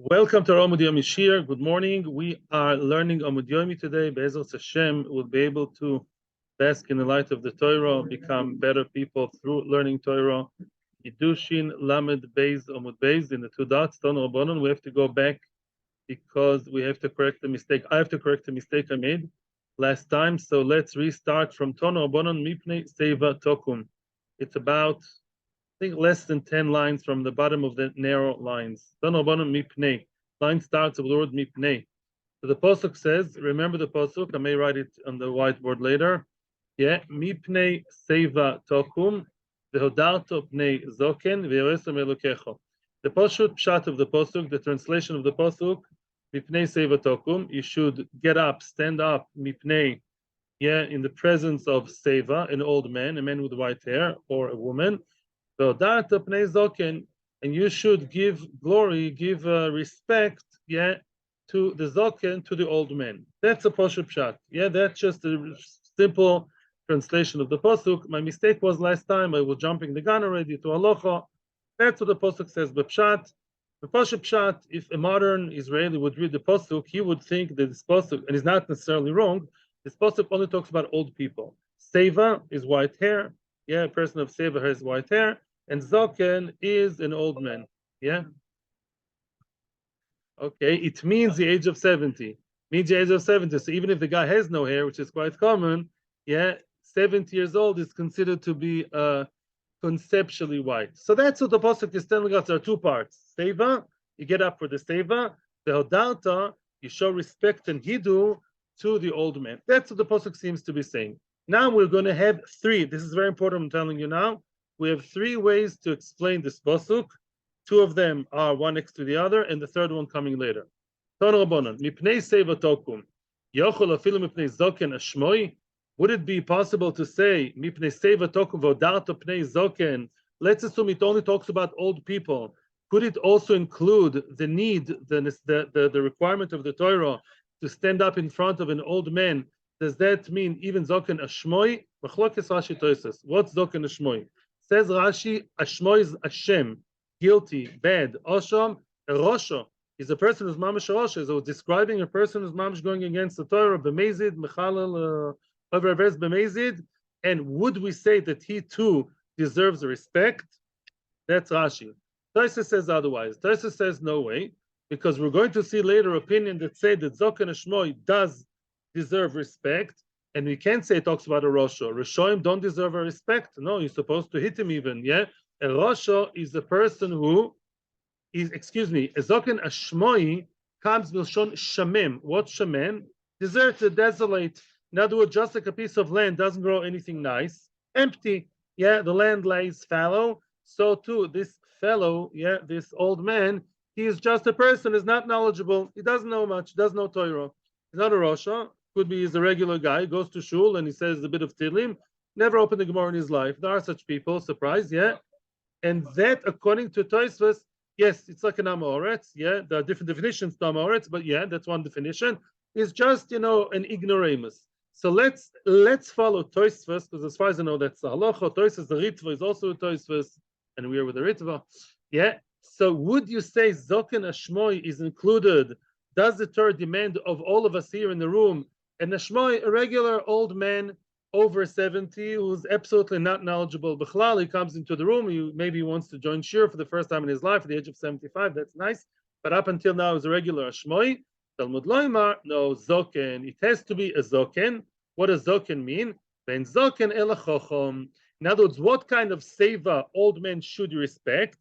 Welcome to our Amud Yomi Shiur. Good morning. We are learning Amud Yomi today. Be'ezras Hashem will be able to bask in the light of the Torah, become better people through learning Torah. Kiddushin, Lamed, Beis, Amud Beis, in the two dots, Ton Rabbanon. We have to go back because we have to correct the mistake. I have to correct the mistake I made last time. So let's restart from Ton Rabbanon, Mipnei Seva Tokum. It's about I think less than 10 lines from the bottom of the narrow lines. Line starts with the word mipnei. So the pasuk says, remember the pasuk, I may write it on the whiteboard later. Yeah, mipnei seva tokum, vehodarto pnei zoken, ve'eresem elokecho. The pashut pshat of the pasuk, the translation of the pasuk, mipnei seva tokum, you should get up, stand up, mipnei, yeah, in the presence of seva, an old man, a man with white hair, or a woman. And you should give glory, give respect, yeah, to the zoken, to the old man. That's a pasuk pshat. Yeah, that's just a simple translation of the pasuk. My mistake was last time I was jumping the gun already to halacha. That's what the pasuk says. But pshat, the pasuk pshat. If a modern Israeli would read the pasuk, he would think that this pasuk, and it's not necessarily wrong. This pasuk only talks about old people. Seva is white hair. Yeah, a person of seva has white hair. And Zoken is an old man. Yeah? Okay, it means the age of 70. Means the age of 70. So even if the guy has no hair, which is quite common, yeah, 70 years old is considered to be conceptually white. So that's what the pasuk is telling us. There are two parts. Seva, you get up for the seva. The Hodarta, you show respect and hidu to the old man. That's what the pasuk seems to be saying. Now we're going to have three. This is very important, I'm telling you now. We have three ways to explain this pasuk. Two of them are one next to the other, and the third one coming later. Would it be possible to say, let's assume it only talks about old people. Could it also include the need, the requirement of the Torah to stand up in front of an old man? Does that mean even Zoken Ashmoi? What's Zoken Ashmoi? Says Rashi, Ashmo is Hashem, guilty, bad. Osham, a Rosho, is a person who's mamash Rosho. So describing a person who's mamash going against the Torah, b'mezid, mechalal, over-verse b'mezid. And would we say that he too deserves respect? That's Rashi. Tosfos says otherwise. Tosfos says no way, because we're going to see later opinion that say that Zoken Ashmoi does deserve respect. And we can't say it talks about a Rosho. Roshoim don't deserve a respect. No, you're supposed to hit him even. Yeah, a Rosho is the person who is, excuse me, a Zoken Ashmoi comes Milshon Shamem. What Shamem? Deserted, desolate. In other words, just like a piece of land doesn't grow anything nice, empty. Yeah, the land lays fallow. So too, this fellow, yeah, this old man, he is just a person, is not knowledgeable. He doesn't know much. Doesn't know Torah. He's not a Rosho. Could be he's a regular guy, goes to shul and he says a bit of Tehillim, never opened the Gemara in his life. There are such people, surprise, yeah. And that, according to Tosfos, yes, it's like an Amoretz, yeah. There are different definitions to Amoretz, but yeah, that's one definition. Is just, an ignoramus. So let's follow Tosfos, because as far as I know, that's the halacha. Tosfos, the Ritva is also a Tosfos, and we are with the Ritva. Yeah. So would you say Zoken Ashmoi is included? Does the Torah demand of all of us here in the room? And Ashmoi, a regular old man over 70 who's absolutely not knowledgeable. B'chlal, he comes into the room, maybe he wants to join Shiur for the first time in his life at the age of 75, that's nice. But up until now, he's a regular Ashmoi. Talmud Loimar, no, Zoken. It has to be a Zoken. What does Zoken mean? Ben Zoken ela Chochom. In other words, what kind of Seva old men should you respect?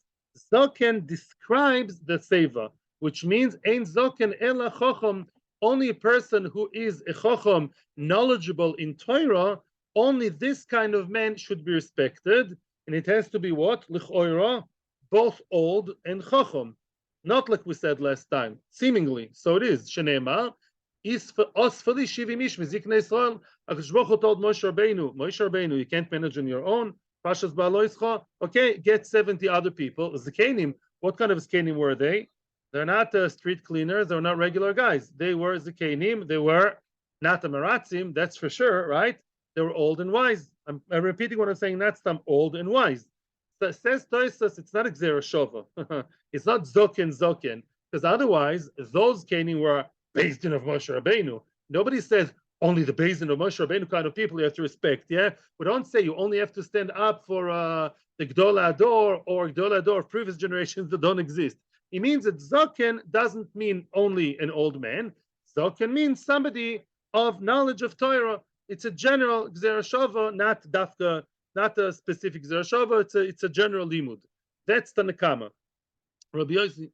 Zoken describes the Seva, which means Ein Zoken ela Chochom. Only a person who is a Chacham, knowledgeable in Torah, only this kind of man should be respected. And it has to be what? L'choira, both old and Chacham. Not like we said last time, seemingly. So it is. Shenema, Osfali Shivim Ish, Mizikne Yisrael, HaKadosh Baruch Hu told Moshe Rabbeinu, you can't manage on your own. Pashas Ba'aloischa, okay, get 70 other people. Zikanim, what kind of Zikanim were they? They're not street cleaners. They're not regular guys. They were Zikanim. They were not the Maratzim, that's for sure, right? They were old and wise. I'm repeating what I'm saying. That's them, old and wise. So says Tosfos, it's not Gzera Shova. It's not Zoken. because otherwise those caning were based in of Moshe Rabbeinu. Nobody says only the based in of Moshe Rabbeinu kind of people you have to respect. Yeah, we don't say you only have to stand up for the Gdol Ador or Gdol Ador of previous generations that don't exist. It means that Zoken doesn't mean only an old man. Zoken means somebody of knowledge of Torah. It's a general Gzerashova, not Dafka, not a specific Gzerashova. It's a general limud. That's the Nakama. Rabbi Yossi,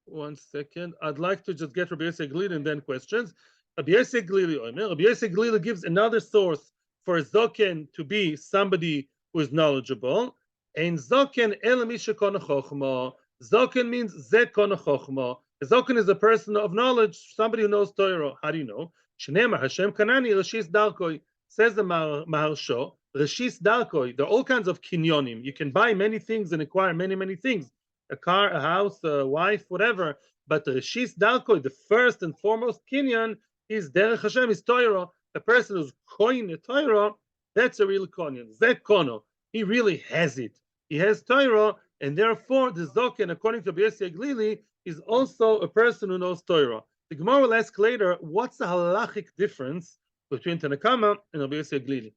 1 second. I'd like to just get Rabbi Yossi Glili and then questions. Rabbi Yossi Glili gives another source for Zoken to be somebody who is knowledgeable. And Zoken elamisha kona chochma. Zoken means ze kona chochma. Zoken is a person of knowledge, somebody who knows Torah. How do you know? Shneimar Hashem kanani reshis darkoi. Says the Maharsho, reshis darkoi. There are all kinds of kinyonim. You can buy many things and acquire many things. A car, a house, a wife, whatever. But reshis darkoi, the first and foremost kinyan, is derech Hashem, is Torah. A person who's koin a Torah, that's a real kinyan. Zek kono. He really has it. He has Torah, and therefore the Zoken, according to Yossi Glili, is also a person who knows Torah. The Gemara will ask later, what's the halachic difference between Tanakama and Rabbi Yossi Glili?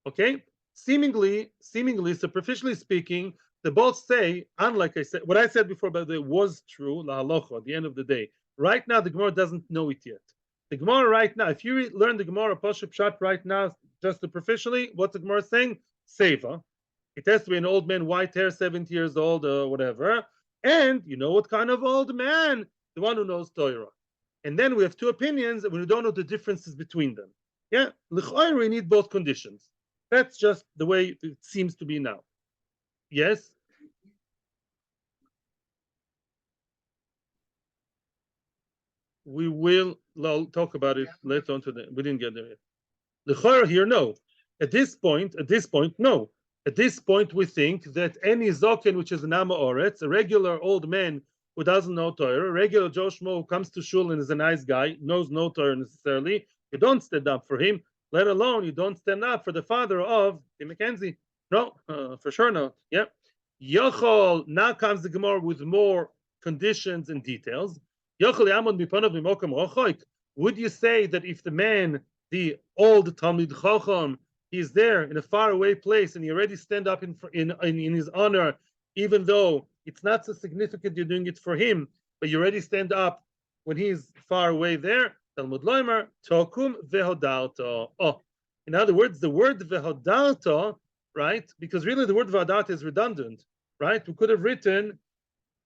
Okay? Seemingly, superficially speaking, they both say, unlike I said, what I said before about it was true, la halacha, at the end of the day. Right now, the Gemara doesn't know it yet. The Gemara right now, if you learn the Gemara Pashup Pshat right now, just superficially, what's the Gemara saying? Seva. It has to be an old man, white hair, 70 years old, or whatever. And you know what kind of old man? The one who knows Torah. And then we have two opinions, and we don't know the differences between them. Yeah, l'chayr, we need both conditions. That's just the way it seems to be now. Yes? We will talk about it later on today. We didn't get there yet. L'chayr here, no. At this point, no. At this point, we think that any Zoken, which is an Ama Oretz, a regular old man who doesn't know Torah, a regular Joe Schmo who comes to shul and is a nice guy, knows no Torah necessarily, you don't stand up for him, let alone you don't stand up for the father of Tim McKenzie. No, for sure not. Yeah. Yochol, now comes the Gemara with more conditions and details. Yochol Amud mipanav mimokam rochoik. Would you say that if the man, the old Talmid Chacham, he's there in a faraway place and you already stand up in his honor, even though it's not so significant you're doing it for him, but you already stand up when he's far away there? Talmud Loimer, Tokum vehodarto. Oh, in other words, the word vehodarto, right? Because really the word vehodarto is redundant, right? We could have written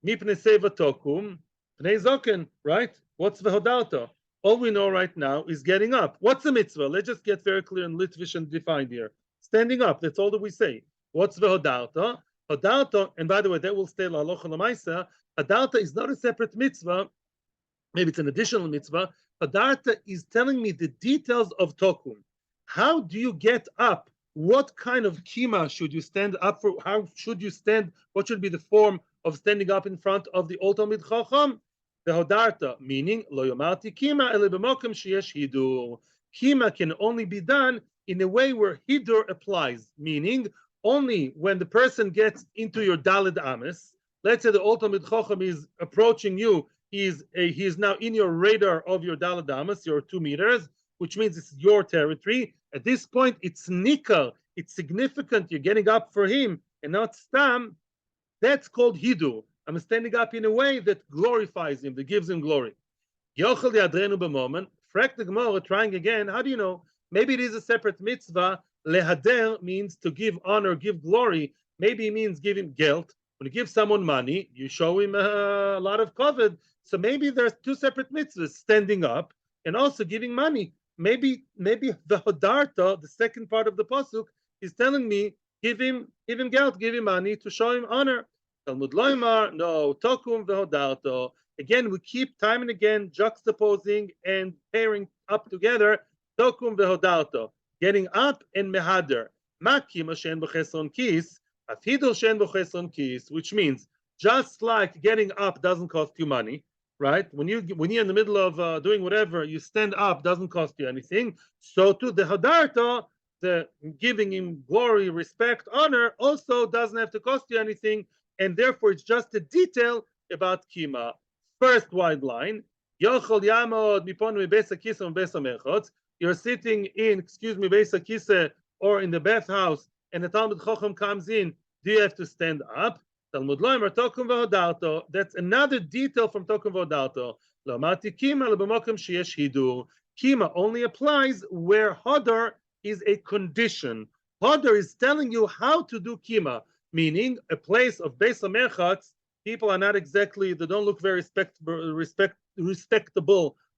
mipnei seva tokum, pnei zoken, right? What's vehodarto? All we know right now is getting up. What's the mitzvah? Let's just get very clear and Litvish and defined here. Standing up. That's all that we say. What's the hodarta? Hodarta, and by the way, that will stay la halacha l'maisa. Hodarta is not a separate mitzvah. Maybe it's an additional mitzvah. Hodarta is telling me the details of tokum. How do you get up? What kind of kima should you stand up for? How should you stand? What should be the form of standing up in front of the old Talmid Chacham? The hodarta, meaning lo yomarti kima ele b'mokem sheyesh hidur. Kima can only be done in a way where hidur applies, meaning only when the person gets into your daled ames. Let's say the old Talmid Chacham is approaching you. He is now in your radar of your daled ames, your 2 meters, which means it's your territory. At this point, it's nikar. It's significant. You're getting up for him and not stam. That's called hidur. I'm standing up in a way that glorifies him, that gives him glory. Yochel yadrenu b'momen. Frak the Gemara, trying again. How do you know? Maybe it is a separate mitzvah. Lehader means to give honor, give glory. Maybe it means give him guilt. When you give someone money, you show him a lot of kavod. So maybe there's 2 separate mitzvahs: standing up and also giving money. Maybe the hodarta, the second part of the pasuk, is telling me give him guilt, give him money to show him honor. Talmud Loimar, no, Tokum vehodarto. Again, we keep time and again juxtaposing and pairing up together. Tokum vehodarto, getting up and mehader. Maki mashen b'chesron kis, afidol shen b'chesron kis, which means just like getting up doesn't cost you money, right? When you're in the middle of doing whatever, you stand up doesn't cost you anything. So too the hodarto, the giving him glory, respect, honor, also doesn't have to cost you anything. And therefore, it's just a detail about kima. first wide line. Yochol yamod mipon mibesa kisa mibesa mechotz. You're sitting in, excuse me, besa kisa or in the bathhouse, and the Talmid Chacham comes in. Do you have to stand up? Talmud loimer tokum v'hodalto. That's another detail from tokum v'hodalto. Lo mati kima lo b'mokum sheyesh hidur. Kima only applies where hodar is a condition. Hodar is telling you how to do kima, meaning a place of beis hamerchatz. People are not exactly, they don't look very respectable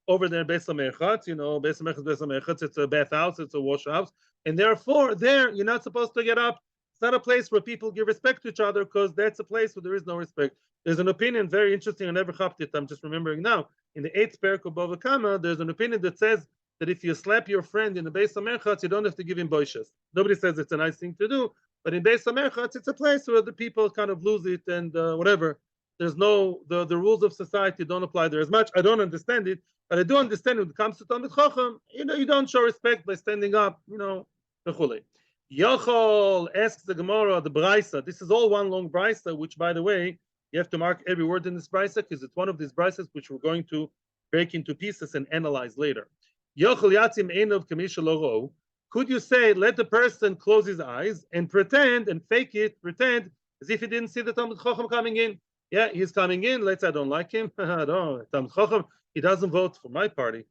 over there. Beis hamerchatz, you know, beis hamerchatz, it's a bathhouse, it's a wash house, and therefore there you're not supposed to get up. It's not a place where people give respect to each other, because that's a place where there is no respect. There's an opinion, very interesting, I never hopped it, I'm just remembering now. In the 8th parak of Bava Kama, there's an opinion that says that if you slap your friend in the Beis HaMerchatz, you don't have to give him boishes. Nobody says it's a nice thing to do, but in Beis HaMerchatz, it's a place where the people kind of lose it and whatever. There's no, the rules of society don't apply there as much. I don't understand it, but I do understand when it comes to Talmid Chacham, you know, you don't show respect by standing up, you know, v'chulei. Yochol asks the Gemara, the Braisa. This is all one long Braisa, which, by the way, you have to mark every word in this Braisa, because it's one of these Braisas which we're going to break into pieces and analyze later. Yochol yatzim einov kamisha lo ro. Could you say, let the person close his eyes and pretend and fake it, pretend as if he didn't see the Talmid Chacham coming in? Yeah, he's coming in. Let's say I don't like him. No, Talmid Chacham, he doesn't vote for my party.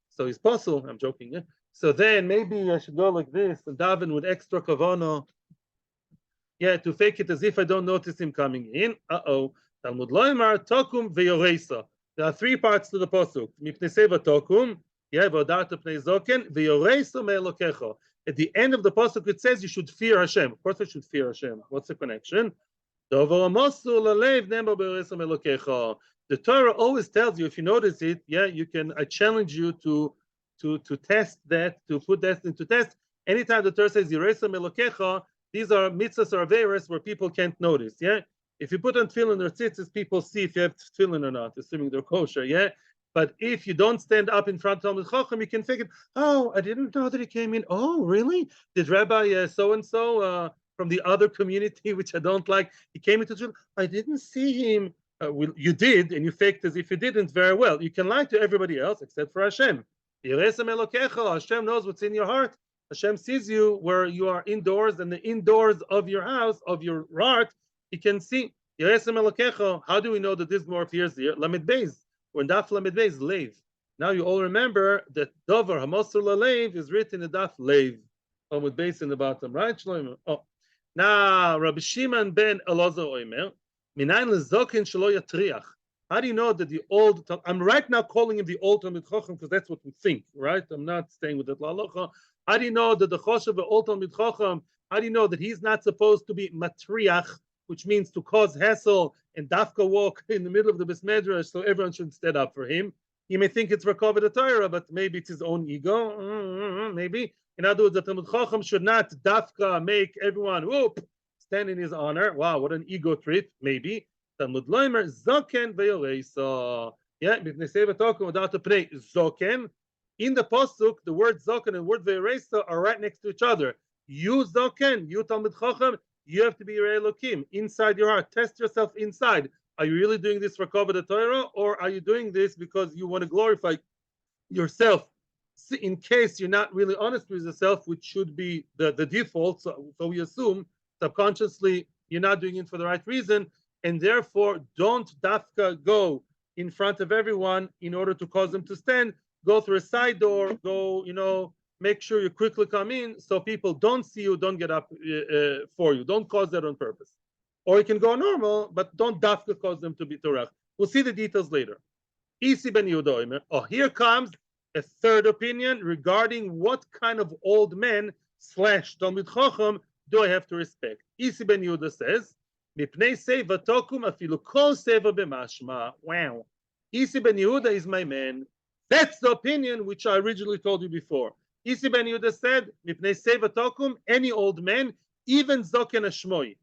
So he's possible. I'm joking. Yeah? So then maybe I should go like this and daven with extra kavana. Yeah, to fake it as if I don't notice him coming in. Talmud loimar tokum veyoresa. There are 3 parts to the pasuk. Mipnei seva tokum. Yeah, v'odata pnei zoken veyoresa me'elokecha. At the end of the pasuk, it says you should fear Hashem. Of course, I should fear Hashem. What's the connection? The Torah always tells you, if you notice it, yeah, you can. I challenge you to test that, to put that into test. Anytime the Torah says Yeresa Melokecha, these are mitzvahs or averos where people can't notice. Yeah, if you put on tefillin or tzitzis, people see if you have tefillin or not, assuming they're kosher. Yeah, but if you don't stand up in front of Talmid Chacham, you can figure, oh, I didn't know that he came in. Oh, really? Did Rabbi so and so from the other community, which I don't like, he came into Jerusalem? I didn't see him. You did, and you faked as if you didn't. Very well. You can lie to everybody else except for Hashem. Hashem knows what's in your heart. Hashem sees you where you are indoors, and the indoors of your house, of your heart, he can see. How do we know that this more appears here? Lamed Beis. When Daf Lamed Beis, Leiv. Now you all remember that Dover Hamosur Leiv is written in Daf Leiv. Amud Beis in the bottom, right? Shlomo. Oh. Now Rabbi Shimon ben Elazar Omer, Minayin lezoken shelo yatriach. How do you know that the old? I'm right now calling him the old Talmid Chacham because that's what we think, right? I'm not staying with that la'alocha. How do you know that the Choshev the old Talmid Chacham? How do you know that he's not supposed to be matriach, which means to cause hassle and dafka walk in the middle of the Beis Medrash, so everyone should stand up for him? You may think it's Rakov the Torah, but maybe it's his own ego. Maybe. In other words, the Talmid Chacham should not dafka make everyone whoop stand in his honor. Wow, what an ego trip. Maybe. Talmud loimer zoken veyoresa. Yeah, mipnei seva tokum v'odata pnei zoken. In the pasuk, the word zoken and the word veyoresa are right next to each other. You zoken, you Talmid Chacham, you have to be your Elokim inside your heart. Test yourself inside. Are you really doing this for Kavod the Torah, or are you doing this because you want to glorify yourself? In case you're not really honest with yourself, which should be the default, so we assume subconsciously you're not doing it for the right reason, and therefore don't dafka go in front of everyone in order to cause them to stand. Go through a side door. Go, make sure you quickly come in so people don't see you, don't get up for you. Don't cause that on purpose. Or you can go normal, but don't dafka cause them to be torach. We'll see the details later. Isi ben Yehuda. Oh, here comes a third opinion regarding what kind of old men / Talmid Chacham do I have to respect. Isi ben Yehuda says, Mipnei seva tokum afilu kol seva b'mashma. Wow. Isi ben Yehuda is my man. That's the opinion which I originally told you before. Isi ben Yehuda said, Mipnei seva tokum, any old man, even zoken ashmoi.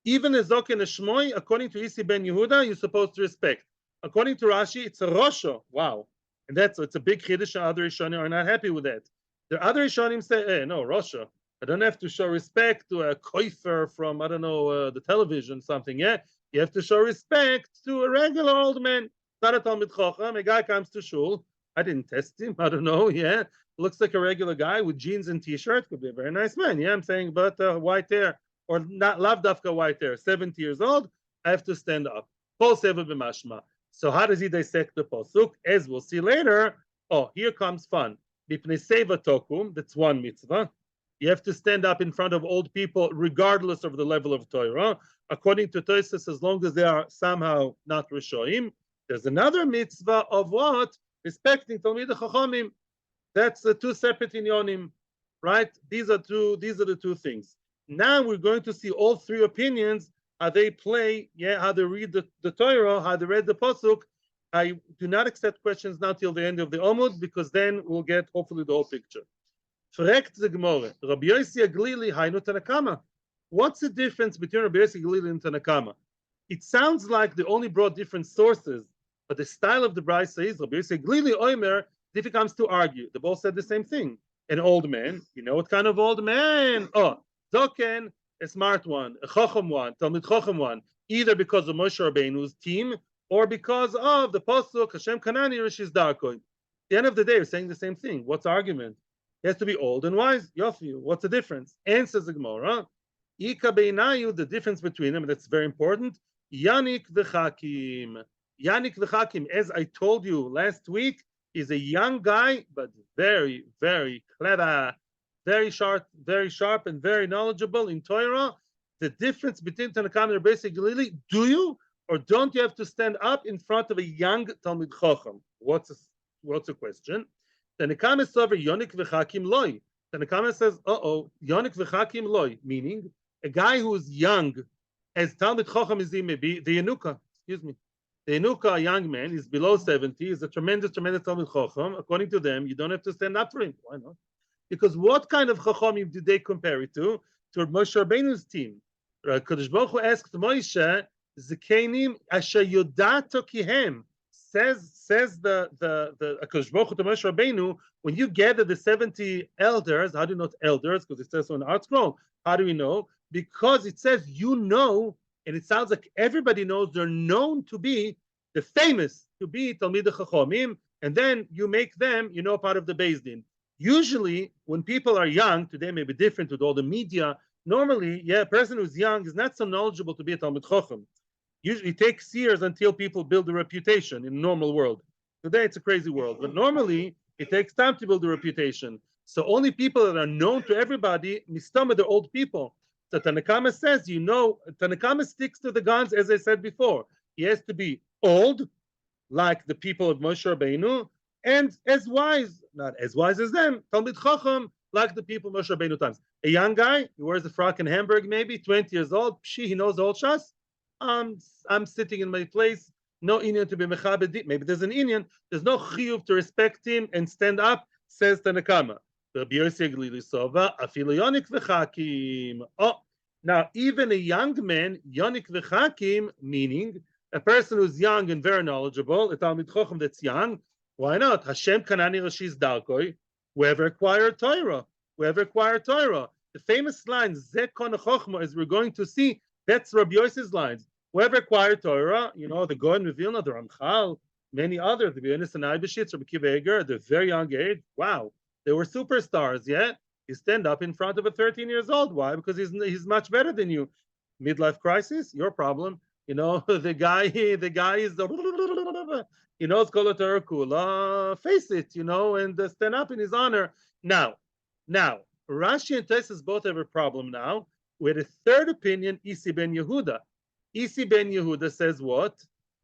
Even a zoken ashmoi, according to Isi ben Yehuda, you're supposed to respect. According to Rashi, it's a rosho. Wow. And it's a big Kiddushin. Other Rishonim are not happy with that. The other Rishonim say, hey, no, rosho. I don't have to show respect to a koifer from, I don't know, the television, something. Yeah, you have to show respect to a regular old man. not a Talmid Chacham. A guy comes to shul. I didn't test him. I don't know. Yeah, looks like a regular guy with jeans and t-shirt. Could be a very nice man. Yeah, I'm saying, but white hair or not lavdafka white hair. 70 years old. I have to stand up. Kol seva b'mashma. So how does he dissect the pasuk? As we'll see later. Oh, here comes fun. Mipnei seva tokum. That's one mitzvah. You have to stand up in front of old people, regardless of the level of Torah. According to Tosfos, as long as they are somehow not Rishoim. There's another mitzvah of what? Respecting Talmid Chachamim. That's the two separate inyonim, right? These are the two things. Now we're going to see all three opinions, how they play, how they read the Torah, how they read the pasuk. I do not accept questions now till the end of the Amud, because then we'll get hopefully the whole picture. Fragt the Gemara, Rabbi Yossi Aglili Hainu Tanakama. What's the difference between Rabbi Yossi Aglili and Tanakama? It sounds like they only brought different sources, but the style of the Brisa is Rabbi Yossi Aglili Oimer. If it comes to argue, they both said the same thing. An old man, you know what kind of old man? Oh, Zoken, a smart one, a Chacham one, Talmid Chacham one, either because of Moshe Rabbeinu's team or because of the pasuk Hashem Kanani Rishis Darkoi. At the end of the day, we're saying the same thing. What's the argument? He has to be old and wise. Yofi, what's the difference? Answers the Gemara. Ika beinayu, the difference between them, that's very important. Yanik v'chakim. Yanik v'chakim, as I told you last week, is a young guy, but very, very clever, very sharp, and very knowledgeable in Torah. The difference between Tanakam and Rabbi Yossi Aglili, do you or don't you have to stand up in front of a young Talmid Chacham? What's the question? Tanakam is over Yonik v'chakim loy. Tanakam says, Yonik v'chakim loy, meaning a guy who is young, as Talmid Chacham is he may be, the Yenuka, excuse me. The Yenuka, a young man, is below 70, is a tremendous Talmid Chacham. According to them, you don't have to stand up for him. Why not? Because what kind of Chachamim did they compare it to? To Moshe Rabbeinu's team. Kadosh Baruch Hu asked Moshe, Zekenim asher yodato kihem. Says the Kadosh Baruch Hu to Moshe Rabbeinu, when you gather the 70 elders, how do you know it's elders? Because it says so in the Art Scroll. How do we know? Because it says you know, and it sounds like everybody knows they're known to be the famous, to be Talmid Chachamim, and then you make them, part of the Beis Din. Usually, when people are young, today may be different with all the media, normally, a person who's young is not so knowledgeable to be a Talmid Chacham. Usually it takes years until people build a reputation in the normal world. Today it's a crazy world, but normally it takes time to build a reputation. So only people that are known to everybody, mistama, the old people. So Tanakama says, Tanakama sticks to the guns, as I said before. He has to be old, like the people of Moshe Rabbeinu, and as wise, not as wise as them, Talmid Chacham, like the people of Moshe Rabbeinu times. A young guy, he wears a frock in Hamburg, maybe 20 years old. He knows the whole shas. I'm sitting in my place. No Inyan to be mechabed. Maybe there's an Inyan. There's no chiyuv to respect him and stand up. Says Tanakama. Rabbi Yossi Aglili Sova afilu yonik v'chakim. Oh, now even a young man, yonik v'chakim, meaning a person who's young and very knowledgeable, a Talmid Chacham that's young. Why not? Hashem Kanani Rashis Darkoi. Whoever acquired Torah. The famous line, Zekon Chochma, as we're going to see, that's Rabbi Yossi's lines. Whoever acquired Torah, the Gaon Vilna, the Ramchal, many others, the Bionis and Eibeshitz, Rabbi Kiva Eger, at a very young age. Wow, they were superstars. Yeah, you stand up in front of a 13 years old. Why? Because he's much better than you. Midlife crisis, your problem. The guy is the. It's called a Torah Kula. Face it, and stand up in his honor. Now, Rashi and Tosfos both have a problem now. With a third opinion, Isi ben Yehuda. Isi ben Yehuda says what?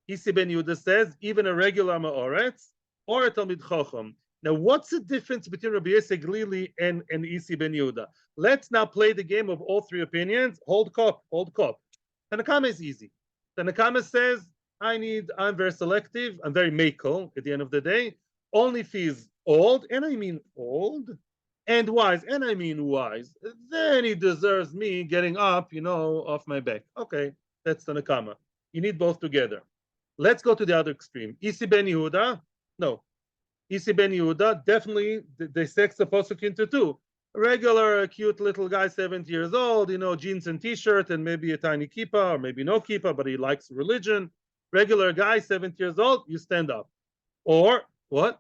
Isi ben Yehuda says even a regular Ma'oretz or a Talmid Chacham. Now, what's the difference between Rabbi Yossi Aglili and Isi ben Yehuda? Let's now play the game of all three opinions. Hold cup. Tanakama is easy. Tanakama says, I'm very selective. I'm very makel at the end of the day. Only if he's old, and I mean old, and wise, and I mean wise, then he deserves me getting up, off my back. Okay, that's the Nakama. You need both together. Let's go to the other extreme. Isi ben Yehuda, no. Isi ben Yehuda definitely dissects the pasuk into two. A regular, cute little guy, 70 years old, jeans and t-shirt, and maybe a tiny kippah, or maybe no kippah, but he likes religion. regular guy, 70 years old, you stand up. Or what?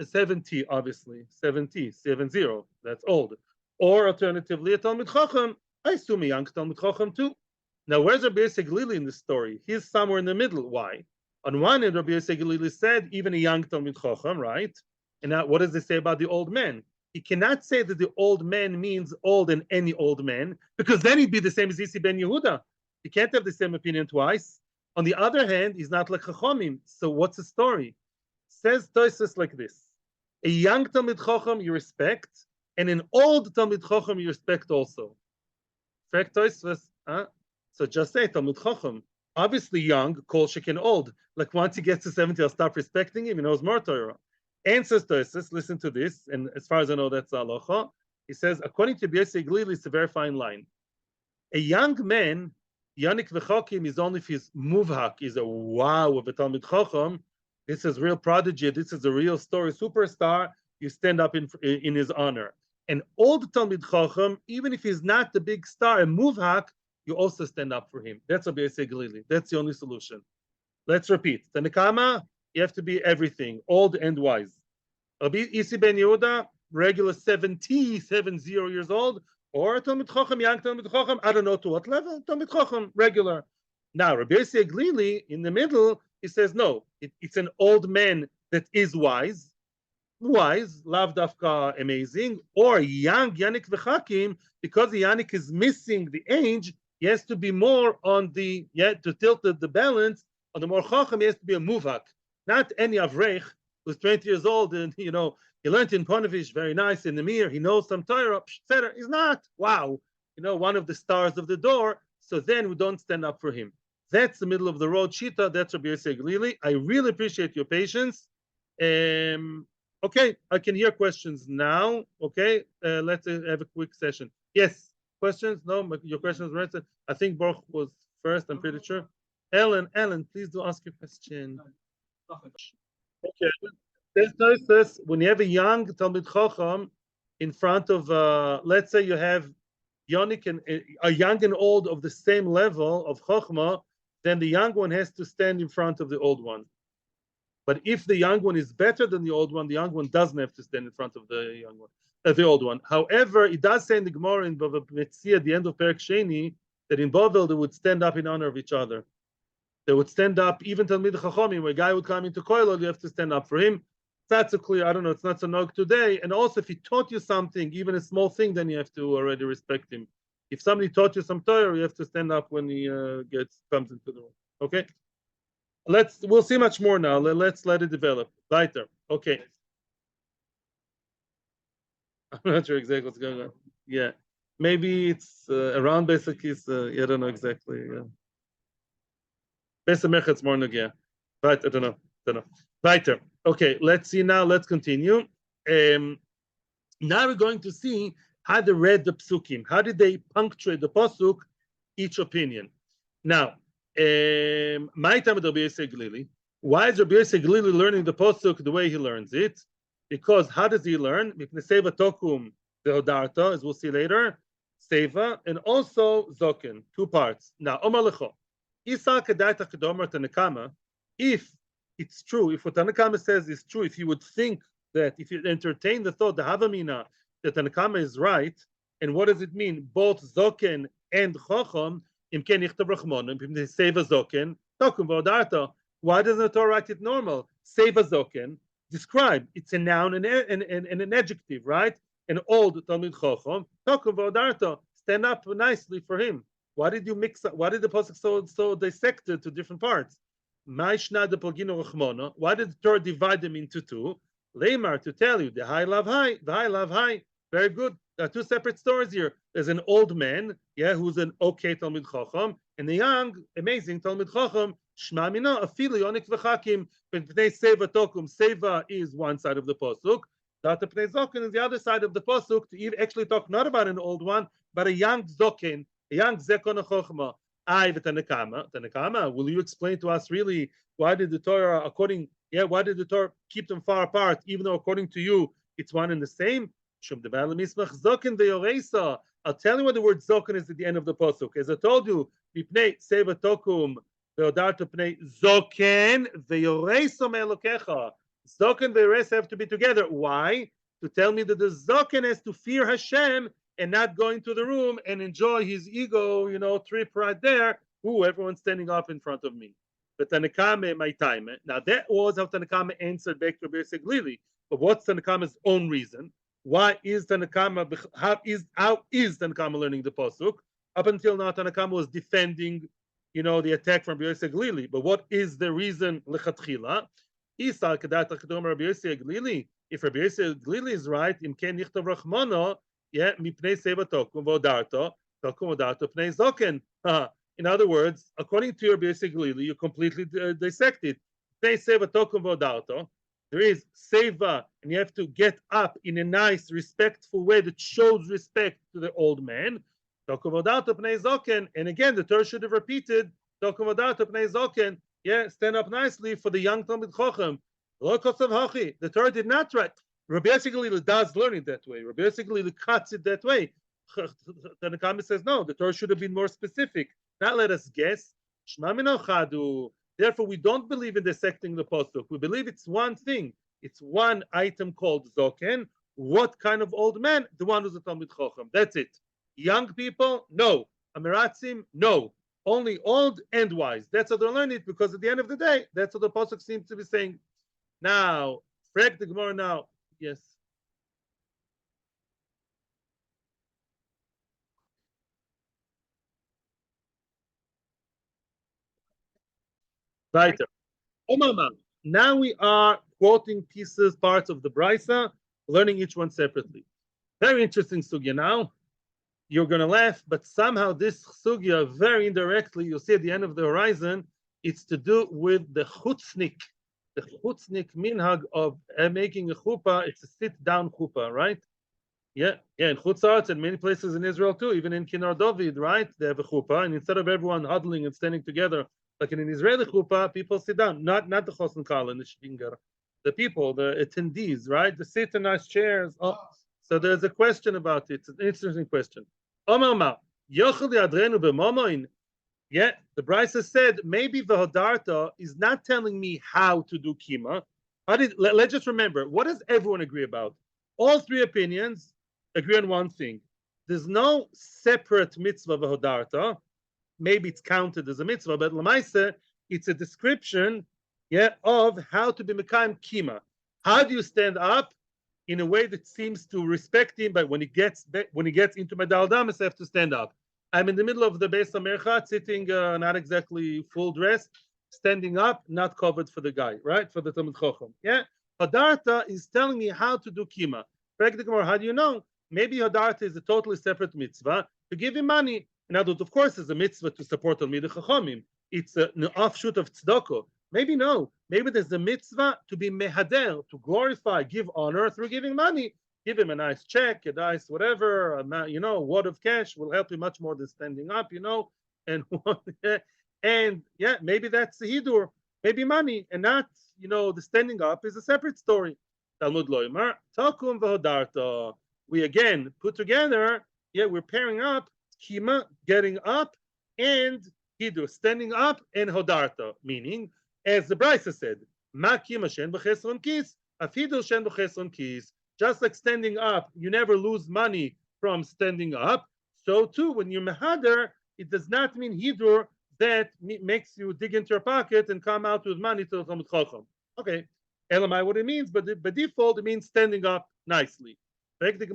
70, obviously. 70, 70. That's old. Or alternatively, a Talmid Chacham. I assume a young Talmid Chacham too. Now, where's Rabbi Yosef Glili in this story? He's somewhere in the middle. Why? On one end, Rabbi Yosef Glili said, even a young Talmid Chacham, right? And now, what does it say about the old man? He cannot say that the old man means old and any old man, because then he'd be the same as Isi ben Yehuda. He can't have the same opinion twice. On the other hand, he's not like Chachamim. So what's the story? Says Tosfos like this: a young Talmid Chacham you respect, and an old Talmid Chacham you respect also. Fact Tosfos, huh? So just say Talmid Chacham. Obviously young, kol shekin old. Like once he gets to 70, I'll stop respecting him. He knows more Torah. Answers Tosfos, listen to this, and as far as I know, that's halacha. He says, according to Yosef Glili, it's a very fine line. A young man, Yanik v'chakim, is only if he's muvhak, is a wow of a Talmid Chacham. This is real prodigy. This is a real story, superstar. You stand up in his honor. An old Talmid Chacham, even if he's not the big star, a muvhak, you also stand up for him. That's Rabbi Yosef Glili. That's the only solution. Let's repeat. Tanakama, you have to be everything, old and wise. Rabbi Isi ben Yehuda, regular 70 years old, or Talmid Chacham, young Talmid Chacham, I don't know to what level, Talmid Chacham, regular. Now, Rabbi Yosef Glili, in the middle, he says, no, it's an old man that is wise, lav dafka amazing, or young Yanik v'chakim, because the Yanik is missing the age, he has to be more on the, to tilt the balance, on the more Chacham, he has to be a muvak, not any Avrech, who's 20 years old, and, he learned in Ponevezh, very nice, in the Mir, he knows some Torah, etc. He's not, wow, one of the stars of the door, so then we don't stand up for him. That's the middle of the road shita. That's Rabbi Yosef Glili. I really appreciate your patience. Okay, I can hear questions now. Okay, let's have a quick session. Yes, questions? No, your questions were answered. I think Baruch was first. I'm pretty sure. Ellen, please do ask your question. Okay. This, when you have a young Talmid Chacham in front of, let's say you have Yonik and a young and old of the same level of Chachma, then the young one has to stand in front of the old one. But if the young one is better than the old one, the young one doesn't have to stand in front of the young one, the old one. However, it does say in the Gemara in Bava Metzia at the end of Perek Sheni that in Bavel they would stand up in honor of each other. They would stand up, even Talmid Chachamim, where a guy would come into Koilot, you have to stand up for him. That's so clear. I don't know. It's not so nog today. And also, if he taught you something, even a small thing, then you have to already respect him. If somebody taught you some Torah, you have to stand up when he comes into the room. Okay. We'll see much more now. Let's let it develop. Weiter. Okay. I'm not sure exactly what's going on. Yeah. Maybe it's around basically. I don't know exactly. Basically, it's more Nogia. But I don't know. Weiter. Okay, let's see now. Let's continue. Now we're going to see how they read the psukim. How did they punctuate the pasuk? Each opinion. Now, my time with Rabbi Yosef Glili. Why is Rabbi Yosef Glili learning the pasuk the way he learns it? Because how does he learn? Seva tokum vehodarta, as we'll see later. Seva and also zoken, 2 parts. Now, Omar lecho. Isa kedaita kedomer tanekama. If it's true, if what Tanakama says is true, if you would think that, if you entertain the thought, the Havamina, that Tanakama is right, and what does it mean? Both Zoken and Chacham, imken ichtav rachmonim, they save a Zoken, tokum v'odarta. Why doesn't the Torah write it normal? Save a Zoken, describe, it's a noun and an adjective, right? An old Talmid Chacham, tokum v'odarta, stand up nicely for him. Why did you mix up? Why did the pasuk so dissect it to different parts? Why did the Torah divide them into 2? Leimar, to tell you, the high love high, the high love high. Very good. There are 2 separate stories here. There's an old man, who's an okay Talmid Chacham, and the young, amazing Talmid Chacham, Shma mina, afili yonik v'chakim, pnei seva tokum. Seva is one side of the pasuk. Data pnei zoken is the other side of the pasuk, to actually talk not about an old one, but a young zoken, a young zekon chachma. Tanakama, will you explain to us really why did the Torah, why did the Torah keep them far apart, even though according to you it's one and the same? I'll tell you what the word zoken is at the end of the pasuk. As I told you, mipnei seva tokum Ve'odarto pnei zoken ve'yoreso me'elokecha. Zoken ve'yores have to be together. Why? To tell me that the zoken has to fear Hashem and not go into the room and enjoy his ego, trip right there. Ooh, everyone's standing up in front of me. But Tanakame, my time. Now that was how Tanakame answered back to Rabbi Yosef Glili. But what's Tanakama's own reason? Why is Tanakama? How is Tanakama learning the pasuk? Up until now, Tanakama was defending, the attack from Rabbi Yosef Glili. But what is the reason lechatchila? If Rabbi Yosef Glili is right, imken nichtav rachmano, yeah, mipnei seva tokum vodarto pnei zoken. In other words, according to your basic Glili, you completely dissect it. Pnei seva tokum vodarto. There is seva, and you have to get up in a nice, respectful way that shows respect to the old man. Tokum vodarto pnei zoken. And again, the Torah should have repeated tokum vodarto pnei zoken. Yeah, stand up nicely for the young Talmid Chacham. The Torah did not write. Rabbi Yosef Glili does learn it that way. Rabbi Yosef Glili cuts it that way. The Nakami says no. The Torah should have been more specific. Not let us guess. Therefore, we don't believe in dissecting the pasuk. We believe it's one thing. It's one item called zoken. What kind of old man? The one who's a Talmid Chacham. That's it. Young people, no. Amiratzim, no. Only old and wise. That's how they learn it, because at the end of the day, that's what the pasuk seems to be saying. Now, frag the Gemara now. Yes. Weiter. Now we are quoting pieces, parts of the Brisa, learning each one separately. Very interesting sugya now. You're going to laugh, but somehow this sugya, very indirectly, you'll see at the end of the horizon, it's to do with the chutznik. The chutznik minhag of making a chuppah. It's a sit-down chuppah, right? Yeah, in Chutzarts and many places in Israel too, even in Kinar David, right? They have a chuppah, and instead of everyone huddling and standing together, like in an Israeli chuppah, people sit down. Not the Chosn Kala and the Shvinger. The people, the attendees, right? They sit in nice chairs. Oh, so there's a question about it. It's an interesting question. Yeah, the Brisa said maybe the Hodarta is not telling me how to do kima. Let's just remember, what does everyone agree about? All three opinions agree on one thing. There's no separate mitzvah of Hodarta. Maybe it's counted as a mitzvah, but Lamaisa, it's a description, of how to be Mekayim kima. How do you stand up in a way that seems to respect him, but when he gets into Medal Damas, I have to stand up. I'm in the middle of the Beis HaMerchat, sitting not exactly full dress, standing up, not covered for the guy, right? For the Talmid Chacham. Yeah? Hadarta is telling me how to do kima. How do you know? Maybe Hadarta is a totally separate mitzvah to give him money. In other words, of course, it's a mitzvah to support Talmid Chachamim. It's an offshoot of tzedakah. Maybe no. Maybe there's a mitzvah to be mehader, to glorify, give honor through giving money. Give him a nice check, a nice whatever, a wad of cash will help you much more than standing up, and maybe that's the hidur, maybe money, and not, the standing up is a separate story. Talmud Loimar, Takum v'Hodarta. We again put together, we're pairing up kima, getting up, and hidur, standing up, and Hodarta, meaning, as the Brisa said, Ma kima shen b'chesron kis, afidur shen b'chesron kis. Just like standing up, you never lose money from standing up. So too, when you're mehader, it does not mean hidur that makes you dig into your pocket and come out with money to the Talmid Chacham. Okay, elamai what it means, but by default it means standing up nicely. Is that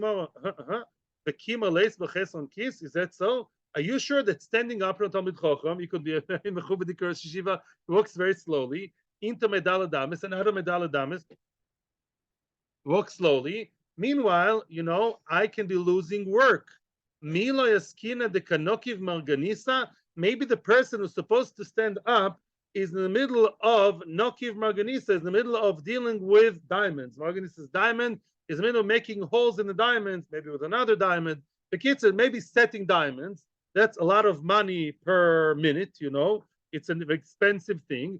so? Are you sure that standing up from Talmid Chacham, you could be in the Chuvadikar Shishiva, walks very slowly into Medal Adamis and out of Medal Adamis? Walk slowly. Meanwhile, I can be losing work. Milo yaskina de kanokiv marganisa. Maybe the person who's supposed to stand up is in the middle of nokiv marganisa, is in the middle of dealing with diamonds. Marganisa's diamond is in the middle of making holes in the diamonds, maybe with another diamond. The kids are maybe setting diamonds. That's a lot of money per minute, It's an expensive thing.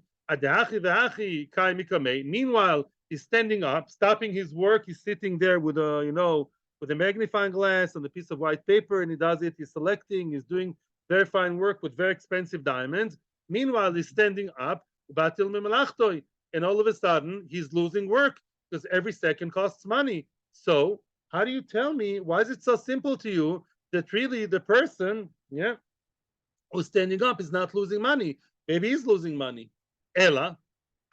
Meanwhile, he's standing up, stopping his work. He's sitting there with a, with a magnifying glass and a piece of white paper, and he does it. He's selecting. He's doing very fine work with very expensive diamonds. Meanwhile, he's standing up, and all of a sudden he's losing work because every second costs money. So how do you tell me, why is it so simple to you that really the person, who's standing up is not losing money? Maybe he's losing money. Ella,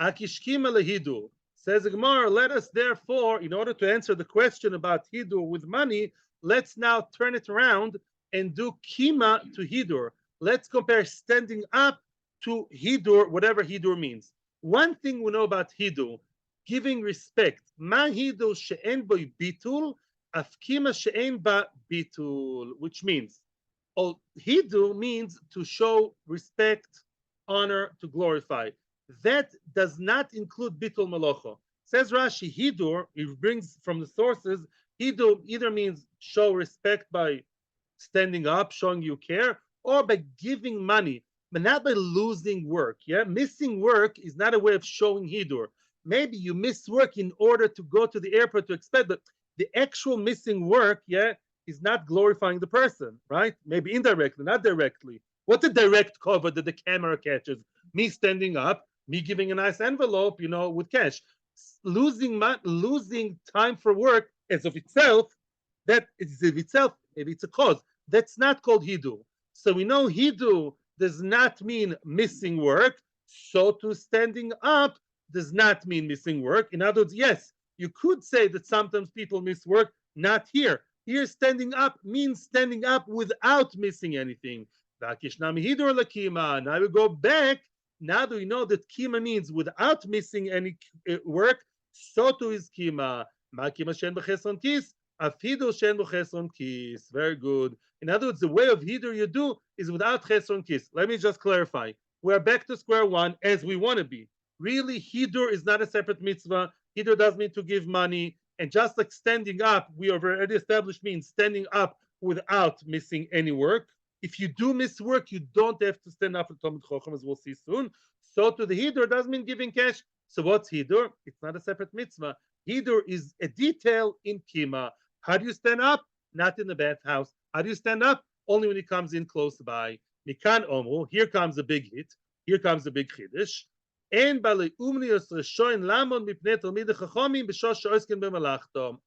akishkima lehidur. Says the Gemara, let us therefore, in order to answer the question about hidur with money, let's now turn it around and do kima to hidur. Let's compare standing up to hidur, whatever hidur means. One thing we know about hidur, giving respect. Ma hidur she'en bo bitul, afkima she'en ba bitul, which means, hidur means to show respect, honor, to glorify. That does not include bitul malocha. Says Rashi, hidur, it brings from the sources, hidur either means show respect by standing up, showing you care, or by giving money, but not by losing work. Missing work is not a way of showing hidur. Maybe you miss work in order to go to the airport to expect, but the actual missing work, is not glorifying the person, right? Maybe indirectly, not directly. What's a direct cover that the camera catches? Me standing up, me giving a nice envelope, with cash. Losing time for work as of itself, that is of itself, maybe it's a cause. That's not called hidur. So we know hidur does not mean missing work. So to standing up does not mean missing work. In other words, yes, you could say that sometimes people miss work, not here. Here, standing up means standing up without missing anything. Now we go back. Now that we know that kima means without missing any work, so too is kima. Very good. In other words, the way of hidur you do is without chesron kis. Let me just clarify. We're back to square one as we want to be. Really, hidur is not a separate mitzvah. Hidur doesn't mean to give money. And just like standing up, we have already established means standing up without missing any work. If you do miss work, you don't have to stand up for Talmid Chacham, as we'll see soon. So to the hidur doesn't mean giving cash. So what's hidur? It's not a separate mitzvah. Hidur is a detail in kima. How do you stand up? Not in the bathhouse. How do you stand up? Only when he comes in close by. Mikan omu. Here comes a big hit. Here comes a big chiddush.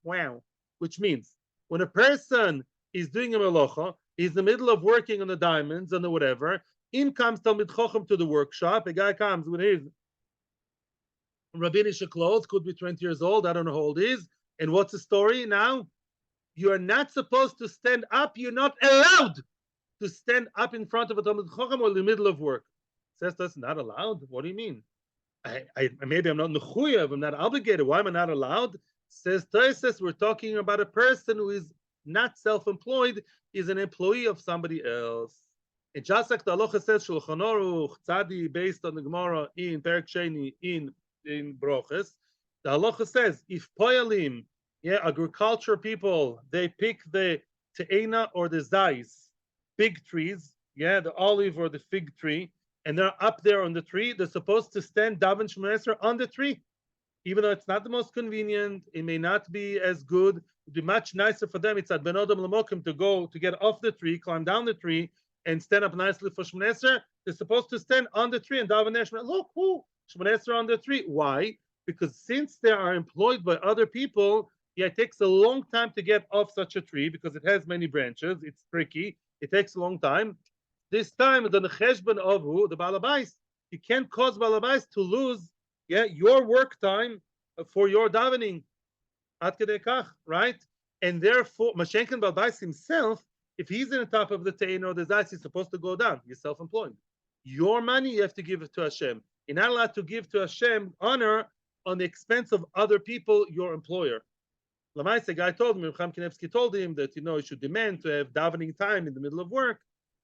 Wow. Which means when a person is doing a melacha, he's in the middle of working on the diamonds and the whatever. In comes Talmid Chacham to the workshop. A guy comes with his rabbinic clothes, could be 20 years old. I don't know how old he is. And what's the story now? You are not supposed to stand up. You're not allowed to stand up in front of a Talmid Chacham or in the middle of work. Says that's not allowed. What do you mean? Maybe I'm not mechuyev, I'm not obligated. Why am I not allowed? Says Tosfos, we're talking about a person who is not self-employed, is an employee of somebody else. And just like the halacha says, Shulchan Aruch Tzadi, based on the Gemara in Perek Sheni in Broches, the halacha says if poyalim, agriculture people, they pick the te'ena or the zayis, big trees, the olive or the fig tree, and they're up there on the tree, they're supposed to stand daven Shemona Esrei on the tree. Even though it's not the most convenient, it may not be as good, it would be much nicer for them. It's at Ben Odom Lamokim to go to get off the tree, climb down the tree, and stand up nicely for Shemona Esrei. They're supposed to stand on the tree and daven Shemona. Look, Shemona Esrei on the tree. Why? Because since they are employed by other people, it takes a long time to get off such a tree because it has many branches. It's tricky. It takes a long time. This time, the necheshbon of who? The balabais. You can't cause balabais to lose, your work time for your davening. Ad kedei kach, right? And therefore, Mashenkin balabais himself, if he's in the top of the tein or the zayis, he's supposed to go down. You're self-employed. Your money, you have to give it to Hashem. You're not allowed to give to Hashem honor on the expense of other people, your employer. Lamaisa, a guy told me, Chaim Kanevsky told him that, he should demand to have davening time in the middle of work.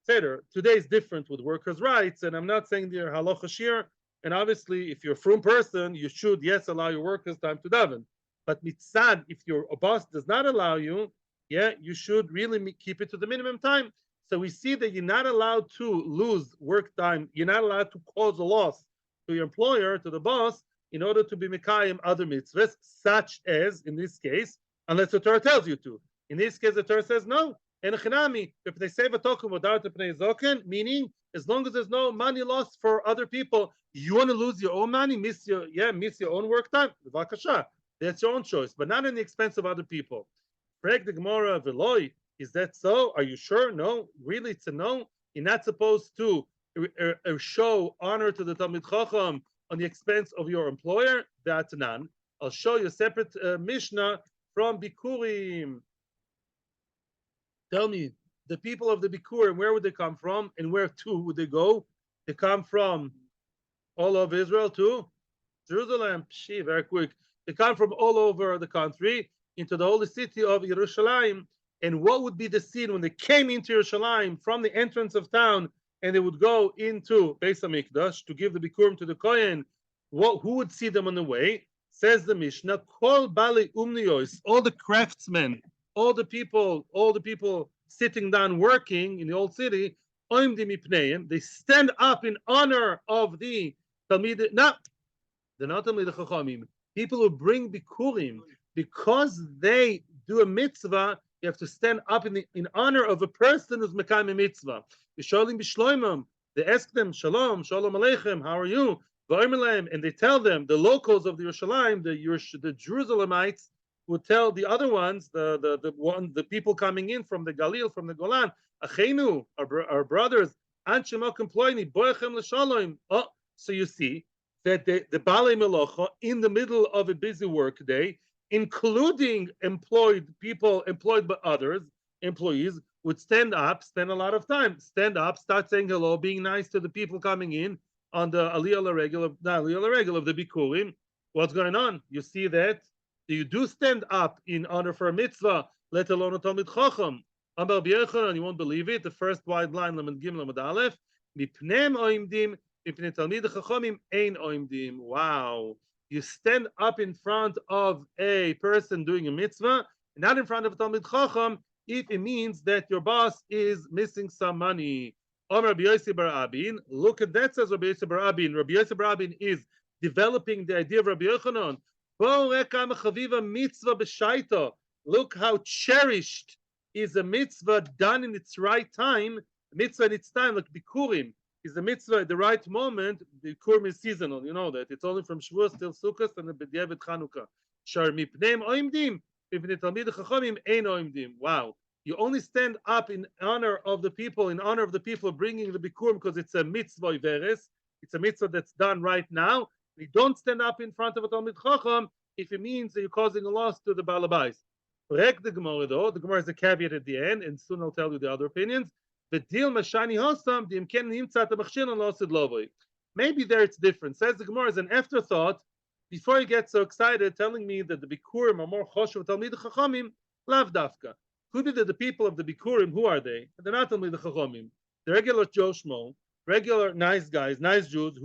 Today is different with workers' rights, and I'm not saying they're halacha shiur. And obviously, if you're a frum person, you should, yes, allow your workers time to daven. But mitzad, if your boss does not allow you, you should really keep it to the minimum time. So we see that you're not allowed to lose work time. You're not allowed to cause a loss to your employer, to the boss, in order to be mekayim other mitzvahs, such as, in this case, unless the Torah tells you to. In this case, the Torah says no. Meaning as long as there's no money lost for other people. You want to lose your own money, miss your own work time. B'vakasha. That's your own choice, but not at the expense of other people. Frag the Gemara Veloy. Is that so? Are you sure? No, really, it's a no. You're not supposed to show honor to the Talmid Chacham on the expense of your employer. That's none. I'll show you a separate Mishnah from Bikurim. Tell me, the people of the Bikurim, where would they come from, and where to would they go? They come from all over Israel to Jerusalem. Pshi, very quick. They come from all over the country into the holy city of Yerushalayim. And what would be the scene when they came into Yerushalayim from the entrance of town, and they would go into Beis Hamikdash to give the Bikurim to the Kohen? Who would see them on the way? Says the Mishnah, Kol Bali Umniyos, all the craftsmen, all the people sitting down working in the old city, Oimdim Ipneim, they stand up in honor of the Talmid. No, they're not Talmid Chachamim. People who bring Bikurim, because they do a mitzvah, you have to stand up in honor of a person who's mekayim a mitzvah. They ask them, Shalom, Shalom Aleichem, how are you? And they tell them, the locals of the Yerushalayim, the Jerusalemites, would tell the other ones, the people coming in from the Galil, from the Golan, Achenu, our brothers, oh, so you see that the Balei Melocha, in the middle of a busy work day, including employed people, employed by others, employees, would stand up, spend a lot of time, stand up, start saying hello, being nice to the people coming in on the Aliyah L'Regel of the Bikurim. What's going on? You see that? You do stand up in honor for a mitzvah, let alone a Talmid Chacham. Amar B'Yechanan, you won't believe it, the first wide line, Lamed Gimel, Lamed Aleph, Mipnem Oimdim, Mipnei Talmid Chachamim, Ein Oimdim. Wow. You stand up in front of a person doing a mitzvah, not in front of a Talmid Chacham, if it means that your boss is missing some money. Omer Rabbi Yossi bar Abin, look at that, says Rabbi Yossi bar Abin. Rabbi Yossi bar Abin is developing the idea of Rabbi Yochanan. Look how cherished is a mitzvah done in its right time. Mitzvah in its time, like Bikurim, is a mitzvah at the right moment. Bikurim is seasonal, you know that. It's only from Shavuos till Sukkot and the B'diavad Chanukah. Shar mipneim oimdim, mipnei Talmid Chachamim ein oimdim. Wow. You only stand up in honor of the people bringing the Bikurim, because it's a mitzvah iveres. It's a mitzvah that's done right now. You don't stand up in front of a Talmid Chacham if it means that you're causing a loss to the Balabais. Correct the Gemara though. The Gemara is a caveat at the end, and soon I'll tell you the other opinions. Maybe there it's different. Says the Gemara as an afterthought, before you get so excited, telling me that the Bikurim are more choshev Talmid Chachamim, lav dafka. Could be that the people of the Bikurim, who are they? They're not Talmid Chachamim. The regular Joe Schmo, regular nice guys, nice Jews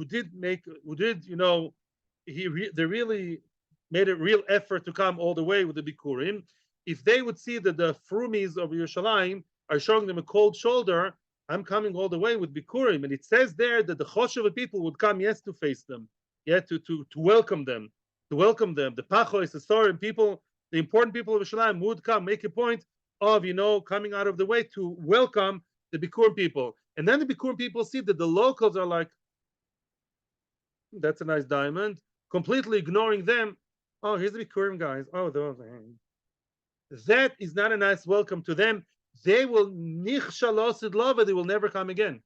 they really made a real effort to come all the way with the Bikurim. If they would see that the Frumis of Yerushalayim are showing them a cold shoulder, I'm coming all the way with Bikurim. And it says there that the Choshev people would come, yes, to face them, to welcome them, The Pachois, the Sorim people, the important people of Yerushalayim would come, make a point of, coming out of the way to welcome the Bikurim people. And then the Bikurim people see that the locals are like, that's a nice diamond, completely ignoring them. Oh, here's the Bikurim guys. Oh, those. That is not a nice welcome to them. They will nichshalosid lova. They will never come again.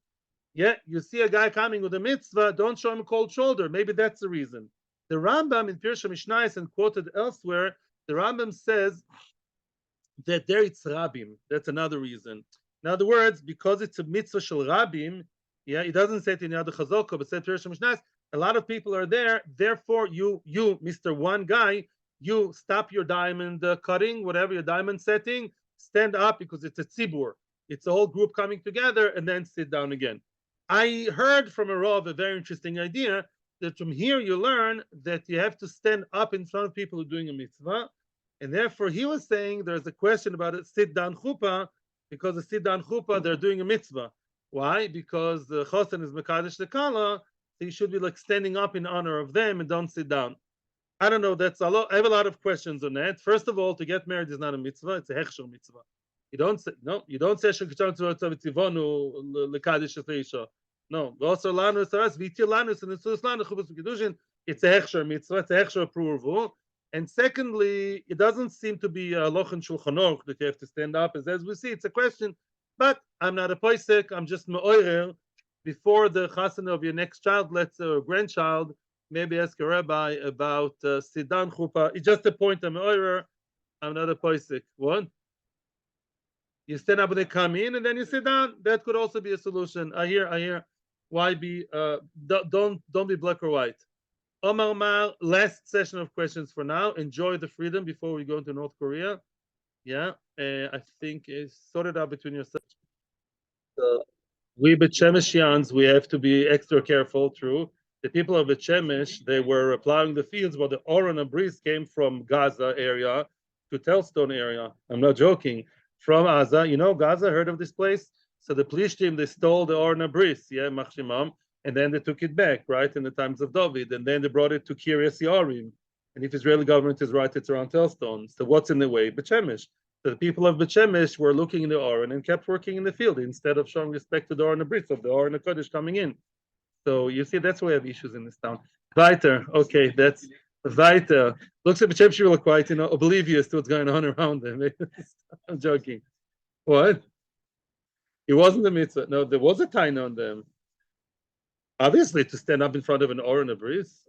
Yeah, you see a guy coming with a mitzvah, don't show him a cold shoulder. Maybe that's the reason. The Rambam in Pirsha Mishnayos and quoted elsewhere, the Rambam says that there it's Rabim. That's another reason. In other words, because it's a mitzvah shel Rabim, it doesn't say it in Yad Chazoko, but said Pirsha Mishnayos, a lot of people are there. Therefore, you, Mr. One Guy, you stop your diamond cutting, whatever your diamond setting, stand up because it's a tzibur. It's a whole group coming together, and then sit down again. I heard from a Rav a very interesting idea that from here you learn that you have to stand up in front of people who are doing a mitzvah, and therefore he was saying there's a question about a sit-down chuppah, because a sit-down chuppah they're doing a mitzvah. Why? Because the chosen is mekadesh the kala, so you should be like standing up in honor of them and don't sit down. I don't know. That's a lot. I have a lot of questions on that. First of all, to get married is not a mitzvah; it's a hechsher mitzvah. You don't say lekadish leisha. No. Also lanus aras vitir lanus and sus lanus chuvas Kiddushin. It's a hechsher mitzvah. It's a hechsher approval. And secondly, it doesn't seem to be a loch and shulchan aruch that you have to stand up. As we see, it's a question. But I'm not a poisek. I'm just me'orer. Before the chasana of your next child, grandchild, maybe ask a rabbi about sidan chuppah. It's just a point. I'm me'orer. I'm not a poisek. What? You stand up when they come in, and then you sit down. That could also be a solution. I hear. Why be? Don't be black or white. Omar Mar, last session of questions for now. Enjoy the freedom before we go into North Korea. Yeah, I think it's sorted out between yourselves. We Bechemeshians, we have to be extra careful. True, the people of Bechemesh, they were plowing the fields, but the Oren and breeze came from Gaza area to Telstone area. I'm not joking. From Gaza, Gaza. Heard of this place? So the police team, they stole the Oren and breeze, yeah, Machshimam. And then they took it back, right, in the times of David. And then they brought it to Kiryas Yarim. And if Israeli government is right, it's around Telstone. So what's in the way? Bechemesh. So the people of Bechemesh were looking in the Oren and kept working in the field instead of showing respect to the Oren Bris of the Oren Kodesh coming in. So you see, that's why we have issues in this town. Weiter. Okay, that's weiter. Looks like Bechemesh really quite, oblivious to what's going on around them. I'm joking. What? It wasn't a mitzvah. No, there was a taina on them. Obviously, to stand up in front of an or and a breeze,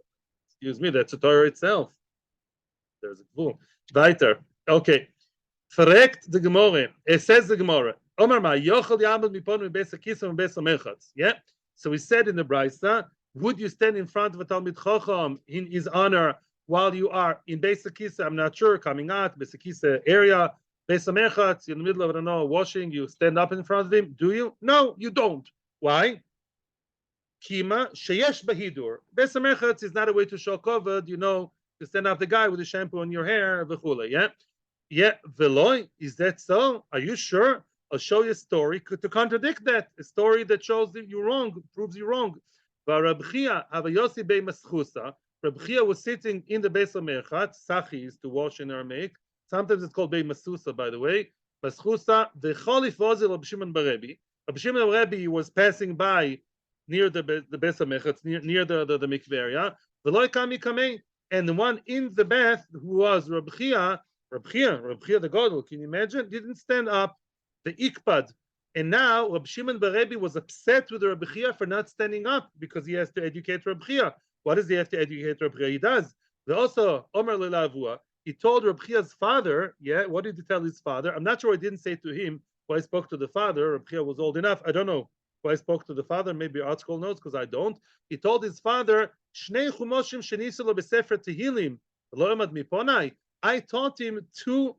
excuse me, that's a Torah itself. There's a fool. Weiter. Okay. Correct the Gemara. It says the Gemara. Omar ma yochel yamad mipon mibesa kisam mibesa mechatz. Yeah. So we said in the Brisa, would you stand in front of a Talmid Chacham in his honor while you are in Beis Kisa? I'm not sure, coming out, Beis Kisa area, Beis Mechatz, in the middle of, I don't know, washing, you stand up in front of him. Do you? No, you don't. Why? Kima sheyesh bahidur. Beis Mechatz is not a way to show covered, to stand up the guy with the shampoo in your hair, v'chule, yeah? Yeah, veloy, is that so? Are you sure? I'll show you a story to contradict that. A story that shows that you're wrong, proves you wrong. Reb Chia was sitting in the Beis HaMerchatz. Sachi is to wash in Aramaic. Sometimes it's called Bei Masusa, by the way. Maschusa, the Cholif was Reb Shimon Barebi. Reb Shimon Barebi was passing by near the Beis HaMerchatz, near the mikveh area. Veloy kami kamei. And the one in the bath, who was Reb Chia the Gadol, can you imagine? Didn't stand up, the Ikpad. And now Reb Shimon Barebi was upset with Reb Chia for not standing up because he has to educate Reb Chia. What does he have to educate Reb Chia? He does. But also, Omer Lelavua, he told Reb Chia's father, what did he tell his father? I'm not sure he didn't say to him, why I spoke to the father. Reb Chia was old enough. I don't know why I spoke to the father. Maybe ArtScroll knows because I don't. He told his father, Shnei chumoshim sheniselo besefer tehilim, lo emad miponai. I taught him 2/5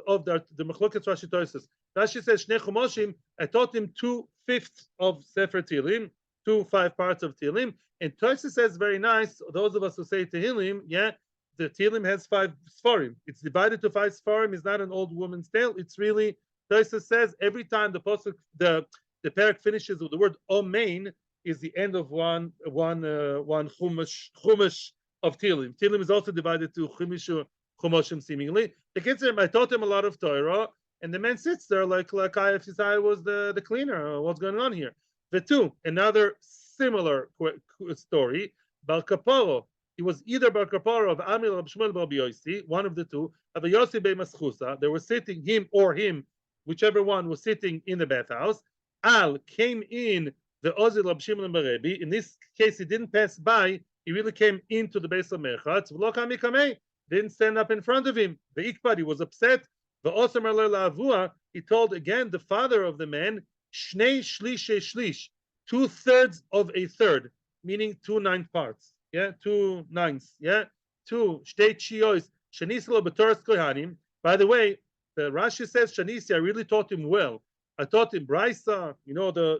of the Machloket Rashi Tosis. Rashi says Shnei Chumoshim. I taught him 2/5 of Sefer Tehillim, 5 parts of Tehillim. And Tosis says very nice. Those of us who say Tehillim, the Tehillim has 5 Sfarim. It's divided to 5 Sfarim. It's not an old woman's tale. It's really Tosis says every time the pasuk, the parak finishes with the word Omein is the end of one chumash of Tehillim. Tehillim is also divided to Chumoshim seemingly. The kids said, I taught him a lot of Torah, and the man sits there like I was the cleaner. What's going on here? The two, another similar story. Bar Kaporo. He was either Bar Kaporo of Amir or Shmuel Bar Yosi, one of the two. Of Yosi Bei Maschusa. They were sitting, him, whichever one was sitting in the bathhouse. Al came in the Ozil of Shimon Barebi. In this case, he didn't pass by. He really came into the Beis HaMerchatz. Didn't stand up in front of him. The Ikpad, he was upset. The Osamer Le'Lavua, he told again the father of the man, Shnei Shlishe Shlish, 2/3 of a third, meaning 2/9 parts. 2/9. 2 Shtei Chiyos, Shanislo B'Toras Kohanim. By the way, the Rashi says, Shanisi, I really taught him well. I taught him Brisa,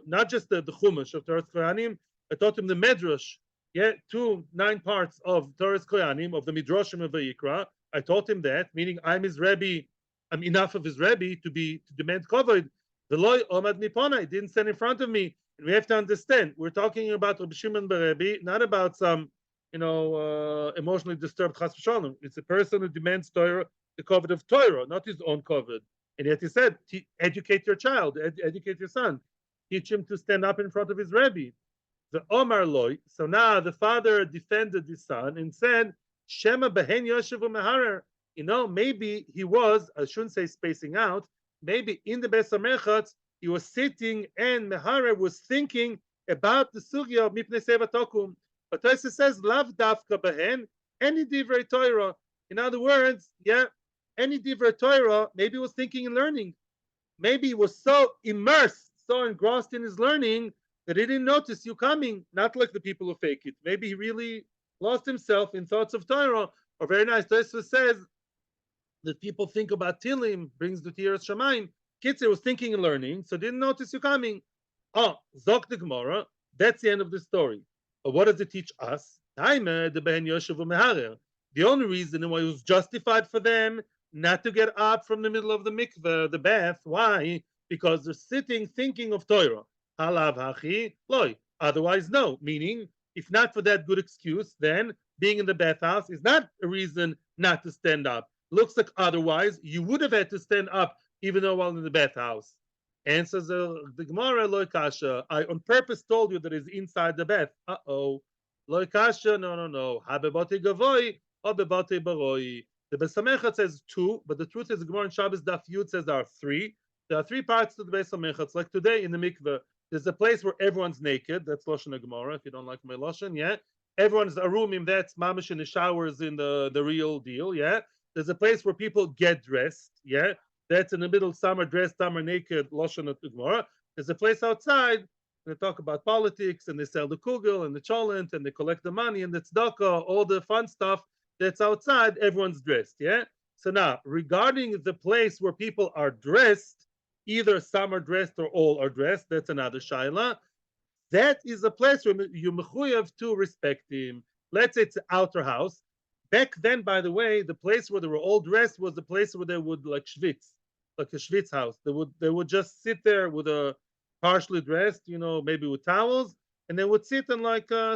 not just the Chumash of Toras Kohanim, I taught him the Medrash. 2/9 parts of Torah's Koyanim, of the Midrashim of Vayikra. I taught him that, meaning I'm his Rebbe, I'm enough of his Rebbe to demand kavod. The loy omad mipona, he didn't stand in front of me. And we have to understand, we're talking about Rabbi Shimon Barebi, not about some, emotionally disturbed chas v'shalom. It's a person who demands Torah, the kavod of Torah, not his own kavod. And yet he said, educate your child, educate your son, teach him to stand up in front of his Rebbe. The Omar Loy. So now the father defended the son and said, Shema behen yoshev u'meharer. Maybe he was, I shouldn't say spacing out, maybe in the Beis HaMerchatz, he was sitting and Meharer was thinking about the sugya of mipnei seva tokum. But Tosfos says, lav dafka behen, any divrei Torah. In other words, any divrei Torah, maybe he was thinking and learning. Maybe he was so immersed, so engrossed in his learning that he didn't notice you coming, not like the people who fake it. Maybe he really lost himself in thoughts of Torah. Or very nice, Tosfos says that people think about Tilim, brings the Tiras Shamayim. Kitzer was thinking and learning, so didn't notice you coming. Oh, Zok the Gemara, that's the end of the story. But what does it teach us? The only reason why it was justified for them not to get up from the middle of the mikveh, the bath. Why? Because they're sitting thinking of Torah. Halav hachi loy. Otherwise, no. Meaning, if not for that good excuse, then being in the bathhouse is not a reason not to stand up. Looks like otherwise you would have had to stand up even though while in the bathhouse. Answers the Gemara, loy kasha. I on purpose told you that it's inside the bath. Loy kasha, no. Habebati gavoy or bebati baroi. The Beis HaMerchatz says 2, but the truth is the Gemara in Shabbos Daf Yud says there are 3. There are 3 parts to the Beis HaMerchatz. Like today in the mikveh, there's a place where everyone's naked. That's Lashon Gemara. If you don't like my Lashon, everyone's arumim. That's mamish in the showers in the real deal. There's a place where people get dressed. That's in the middle. Some are dressed, some are naked. Lashon Gemara. There's a place outside. They talk about politics and they sell the kugel and the cholent and they collect the money and the tzedakah, all the fun stuff. That's outside, everyone's dressed, So now, regarding the place where people are dressed, either some are dressed or all are dressed, that's another shaila. That is a place where you mechuyev to respect him. Let's say it's an outer house. Back then, by the way, the place where they were all dressed was the place where they would like schwitz, like a schwitz house. They would just sit there with a partially dressed, maybe with towels, and they would sit and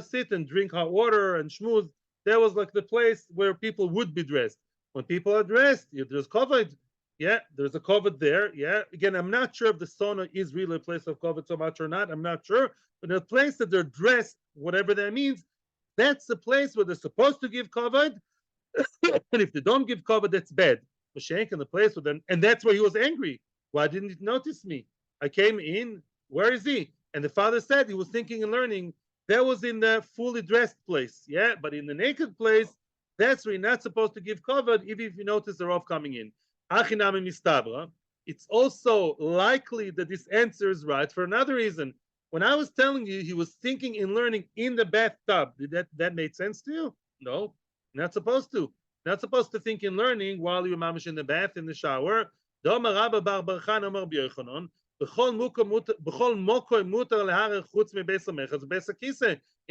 sit and drink hot water and schmooze. That was like the place where people would be dressed. When people are dressed, there's covered. There's a covered there. Again, I'm not sure if the sauna is really a place of covered so much or not. I'm not sure. But the place that they're dressed, whatever that means, that's the place where they're supposed to give covered. And if they don't give covered, that's bad. Mashenk in the place with them, and that's why he was angry. Why didn't he notice me? I came in. Where is he? And the father said he was thinking and learning. That was in the fully dressed place, but in the naked place, that's where you're not supposed to give covered, even if you notice the Rav coming in. Achinami mistabra. It's also likely that this answer is right for another reason. When I was telling you he was thinking and learning in the bathtub, did that made sense to you? No, not supposed to. Not supposed to think and learning while you're mamish in the bath, in the shower. You're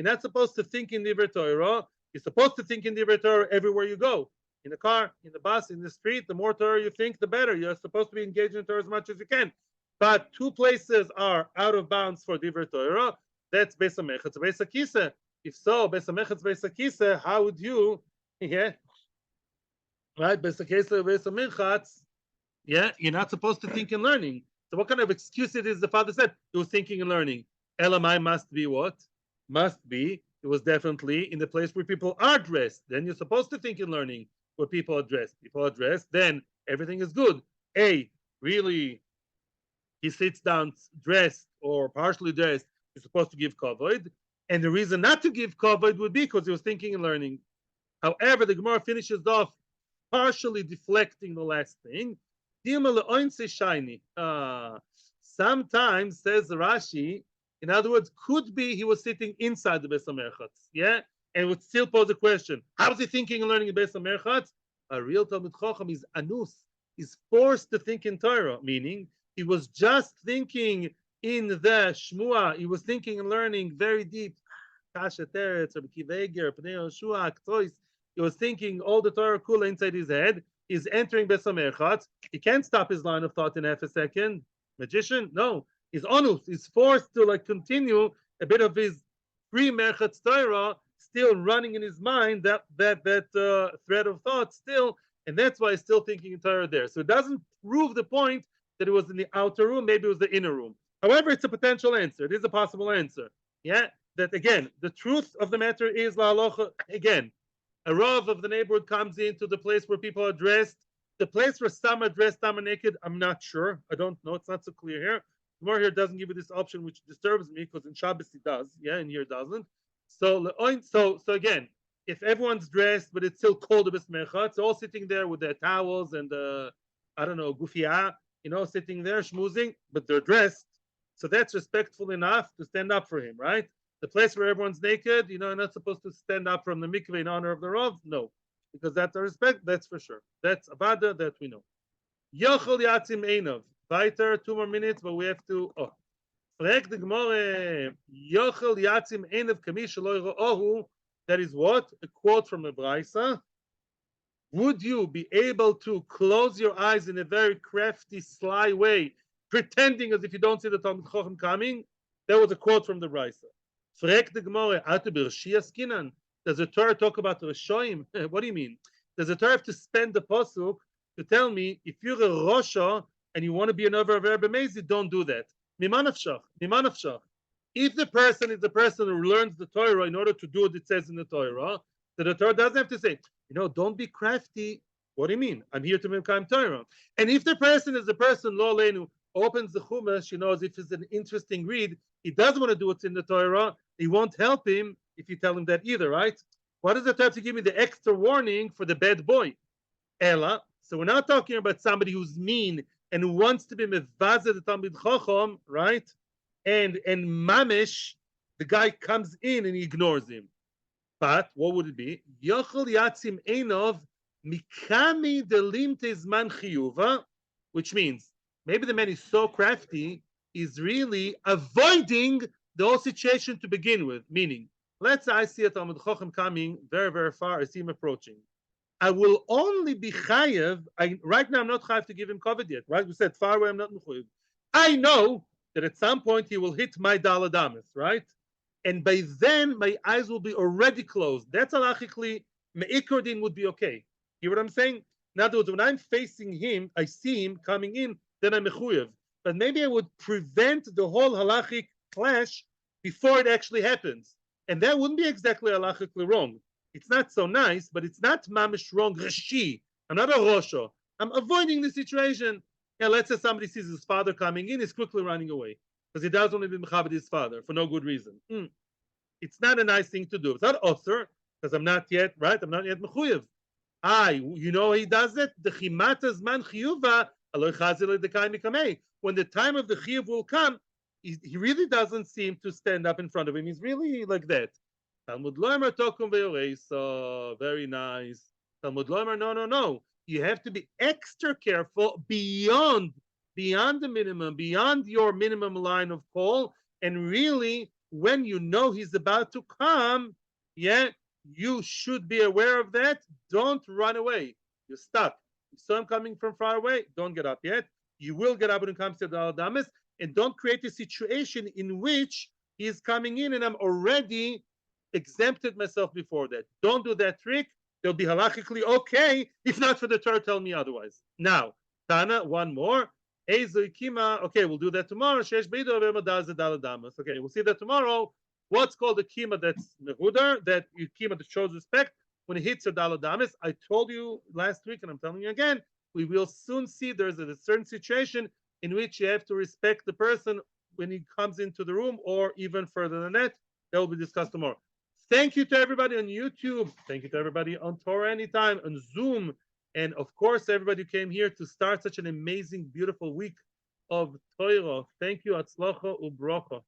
not supposed to think in divrei Torah. You're supposed to think in divrei Torah everywhere you go. In the car, in the bus, in the street, the more Torah you think, the better. You're supposed to be engaged in Torah as much as you can. But 2 places are out of bounds for divrei Torah. That's Beis HaMerchatz, Beis HaKiseh. If so, Beis HaMerchatz, Beis HaKiseh, how would you, right? Beis HaKiseh, Beis HaMerchatz, you're not supposed to think in learning. So what kind of excuse it is the father said? He was thinking and learning. Elamai must be what? Must be. It was definitely in the place where people are dressed. Then you're supposed to think and learning where people are dressed. People are dressed, then everything is good. Really, he sits down dressed or partially dressed. You're supposed to give kavod. And the reason not to give kavod would be because he was thinking and learning. However, the Gemara finishes off partially deflecting the last thing. Sometimes, says Rashi, in other words, could be he was sitting inside the Beis HaMerchatz, and would still pose a question. How is he thinking and learning in Beis HaMerchatz? A real Talmid Chacham is anus, is forced to think in Torah, meaning he was just thinking in the Shmua, he was thinking and learning very deep. He was thinking all the Torah kula inside his head. Is entering Beis HaMerchatz. He can't stop his line of thought in half a second. Magician? No. He's onus. He's forced to continue a bit of his pre-Merchatz Torah still running in his mind, that thread of thought still, and that's why he's still thinking in Torah there. So it doesn't prove the point that it was in the outer room. Maybe it was the inner room. However, it's a potential answer. It is a possible answer. that again, the truth of the matter is la halacha. Again, a rav of the neighborhood comes into the place where people are dressed. The place where some are dressed, some are naked. I'm not sure. I don't know. It's not so clear here. The more here doesn't give you this option, which disturbs me because in Shabbos it does. Yeah, in here it doesn't. So again, if everyone's dressed, but it's still cold a bismecha, it's all sitting there with their towels and I don't know, gufia, sitting there schmoozing, but they're dressed. So that's respectful enough to stand up for him, right? The place where everyone's naked, you're not supposed to stand up from the mikveh in honor of the Rav. No, because that's a respect, that's for sure. That's abada, that we know. Yochel yatzim einov. Weiter, 2 more minutes, but we have to. Oh, frag the Gemara. Yochel yatzim einov kamish lo ohu. That is what? A quote from the Braisa. Would you be able to close your eyes in a very crafty, sly way, pretending as if you don't see the Talmid Chacham coming? That was a quote from the Braisa. Frag the Gemara. Does the Torah talk about Rishoim? What do you mean? Does the Torah have to spend the pasuk to tell me if you're a Rosha and you want to be an over of Rebbe Mezi, don't do that. Mimanafshach. If the person is the person who learns the Torah in order to do what it says in the Torah, then the Torah doesn't have to say, don't be crafty. What do you mean? I'm here to make Torah. And if the person is the person, Lo Leinu, opens the Chumash, as if it's an interesting read, he doesn't want to do what's in the Torah, he won't help him if you tell him that either, right? Why does the Torah have to give me the extra warning for the bad boy? Ella. So we're not talking about somebody who's mean and who wants to be mevazeh the Talmid Chacham, right? And mamish, the guy comes in and he ignores him. But what would it be? Yochel yatzim einov mikami delimte zman chiyuva, which means maybe the man is so crafty, he's really avoiding the whole situation to begin with. Meaning, let's say I see a Talmid Chacham coming very, very far, I see him approaching. I will only be chayev. Right now, I'm not chayev to give him covered yet. Right? We said far away. I'm not mechuyev. I know that at some point he will hit my daladamis. Right? And by then my eyes will be already closed. That's halachically meikordin would be okay. You hear what I'm saying? In other words, when I'm facing him, I see him coming in, then I'm mechuyev. But maybe I would prevent the whole halachic clash before it actually happens, and that wouldn't be exactly halachically wrong. It's not so nice, but it's not mamish wrong. Rashi. I'm not a rosho. I'm avoiding the situation. Yeah, let's say somebody sees his father coming in, he's quickly running away because he doesn't want to be mechabed his father for no good reason. It's not a nice thing to do. It's not osur because I'm not yet right. I'm not yet mechuyev. He does it. The chimata zman chiyuva aloy chazil dekai mikamei. When the time of the chiyuv will come, he really doesn't seem to stand up in front of him. He's really like that. Talmud Loimer tokum ve'oreisa. Very nice. Talmud Loimer, no. You have to be extra careful beyond the minimum, beyond your minimum line of call. And really, when you know he's about to come, you should be aware of that. Don't run away. You're stuck. You saw him coming from far away. Don't get up yet. You will get up when it comes to the Adamis. And don't create a situation in which he is coming in and I'm already exempted myself before that. Don't do that trick. They'll be halachically okay. If not for the Torah, tell me otherwise. Now, Tana, one more. Okay, we'll do that tomorrow. Okay, we'll see that tomorrow. What's called a kima that's mehudar, that kima that shows respect when it hits a daladamis. I told you last week, and I'm telling you again, we will soon see there's a certain situation in which you have to respect the person when he comes into the room, or even further than that. That will be discussed tomorrow. Thank you to everybody on YouTube. Thank you to everybody on Torah Anytime, on Zoom. And of course, everybody who came here to start such an amazing, beautiful week of Torah. Thank you. Atzlacha ubrocha.